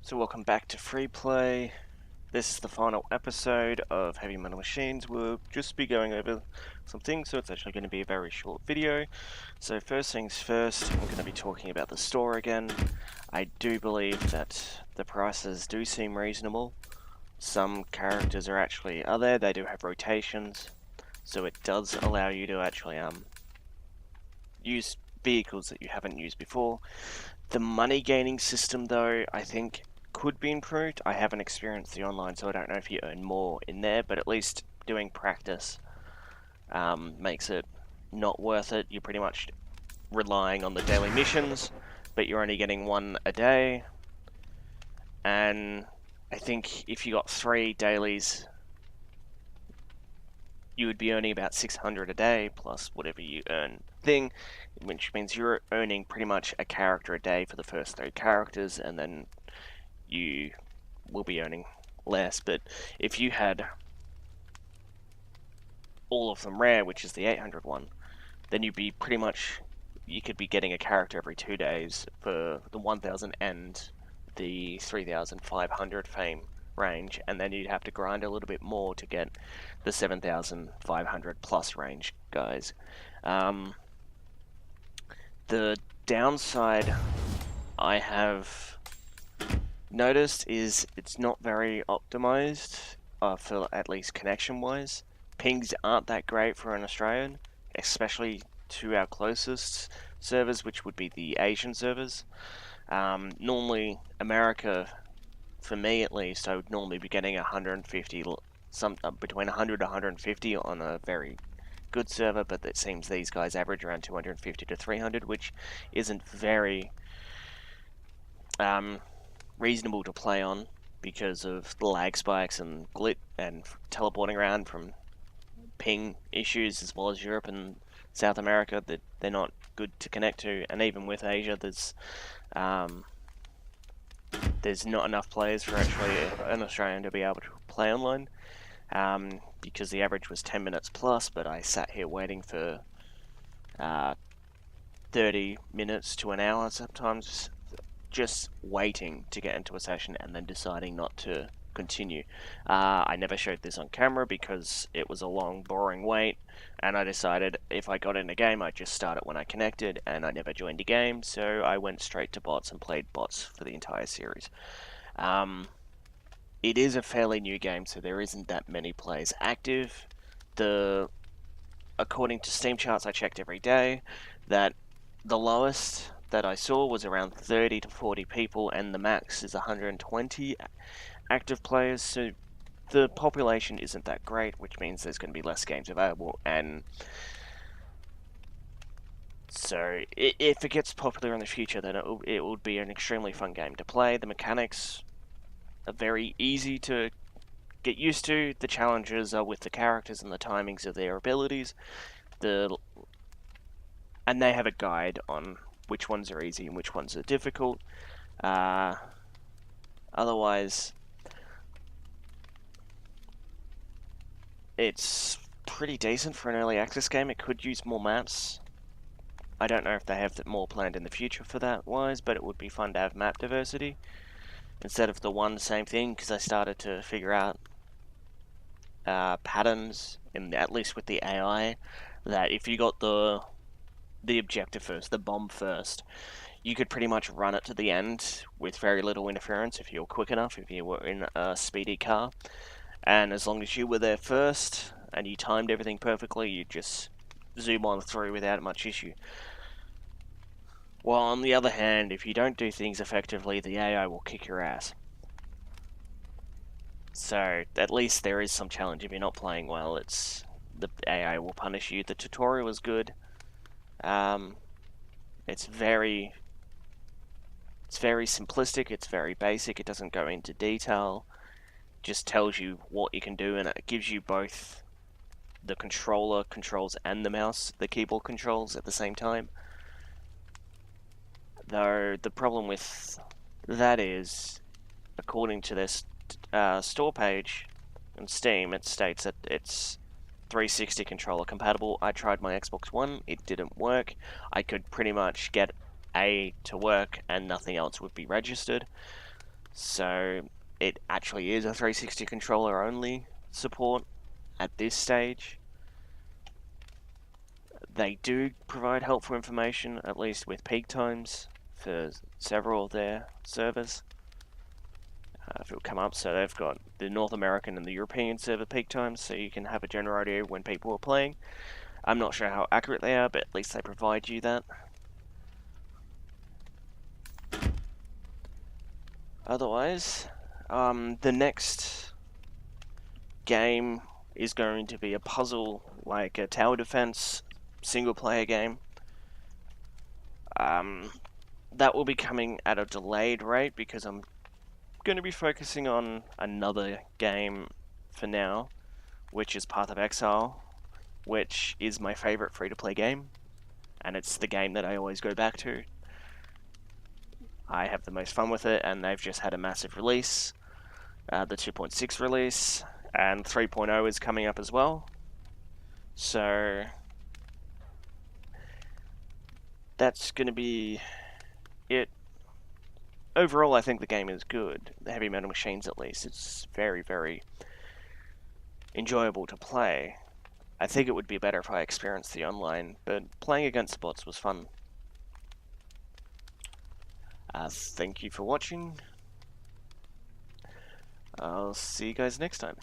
So welcome back to Free Play. This is the final episode of Heavy Metal Machines. We'll just be going over some things, so it's actually going to be a very short video. So first things first, I'm going to be talking about the store again. I do believe that the prices do seem reasonable. Some characters are there, they do have rotations, so it does allow you to actually use vehicles that you haven't used before. The money gaining system, though, I think could be improved. I haven't experienced the online, so I don't know if you earn more in there, but at least doing practice makes it not worth it. You're pretty much relying on the daily missions, but you're only getting one a day. And I think if you got 3 dailies, you would be earning about 600 a day plus whatever you earn thing, which means you're earning pretty much a character a day for the first 3 characters, and then you will be earning less. But if you had all of them rare, which is the 800 one, then you'd be pretty much, you could be getting a character every 2 days for the 1000 and the 3500 fame range, and then you'd have to grind a little bit more to get the 7500 plus range guys. The downside I have noticed is it's not very optimized for at least connection wise. Pings aren't that great for an Australian, especially to our closest servers, which would be the Asian servers. Normally, America, for me at least, I would normally be getting 150, between 100 to 150 on a very good server, but it seems these guys average around 250 to 300, which isn't very reasonable to play on because of the lag spikes and glit and teleporting around from ping issues, as well as Europe and South America, that they're not good to connect to. And even with Asia, there's not enough players for actually an Australian to be able to play online, because the average was 10 minutes plus, but I sat here waiting for 30 minutes to an hour sometimes, just waiting to get into a session and then deciding not to continue. I never showed this on camera because it was a long, boring wait, and I decided if I got in a game, I'd just start it when I connected, and I never joined a game, so I went straight to bots and played bots for the entire series. It is a fairly new game, so there isn't that many players active. According to Steam charts I checked every day, that the lowest that I saw was around 30 to 40 people, and the max is 120 active players, so the population isn't that great, which means there's going to be less games available, and so if it gets popular in the future, then it will be an extremely fun game to play. The mechanics are very easy to get used to. The challenges are with the characters and the timings of their abilities. And they have a guide on which ones are easy and which ones are difficult. Otherwise, it's pretty decent for an early access game. It could use more maps. I don't know if they have more planned in the future for that wise, but it would be fun to have map diversity instead of the one same thing, because I started to figure out patterns, at least with the AI, that if you got the objective first, the bomb first, you could pretty much run it to the end with very little interference if you were quick enough, if you were in a speedy car. And as long as you were there first and you timed everything perfectly, you just zoom on through without much issue. While on the other hand, if you don't do things effectively, the AI will kick your ass. So at least there is some challenge. If you're not playing well, the AI will punish you. The tutorial is good. It's very simplistic, it's very basic, it doesn't go into detail, just tells you what you can do, and it gives you both the controller controls and the keyboard controls at the same time. Though the problem with that is, according to this store page on Steam, it states that it's 360 controller compatible. I tried my Xbox One, it didn't work. I could pretty much get A to work and nothing else would be registered. So it actually is a 360 controller only support at this stage. They do provide helpful information, at least with peak times, for several of their servers. If it'll come up, so they've got the North American and the European server peak times, so you can have a general idea when people are playing. I'm not sure how accurate they are, but at least they provide you that. Otherwise, the next game is going to be a puzzle, like a tower defense single-player game. That will be coming at a delayed rate because I'm going to be focusing on another game for now, which is Path of Exile, which is my favorite free-to-play game, and it's the game that I always go back to. I have the most fun with it, and they've just had a massive release, the 2.6 release, and 3.0 is coming up as well. So that's going to be it. Overall, I think the game is good. The Heavy Metal Machines, at least, it's very, very enjoyable to play. I think it would be better if I experienced the online, but playing against bots was fun. Thank you for watching. I'll see you guys next time.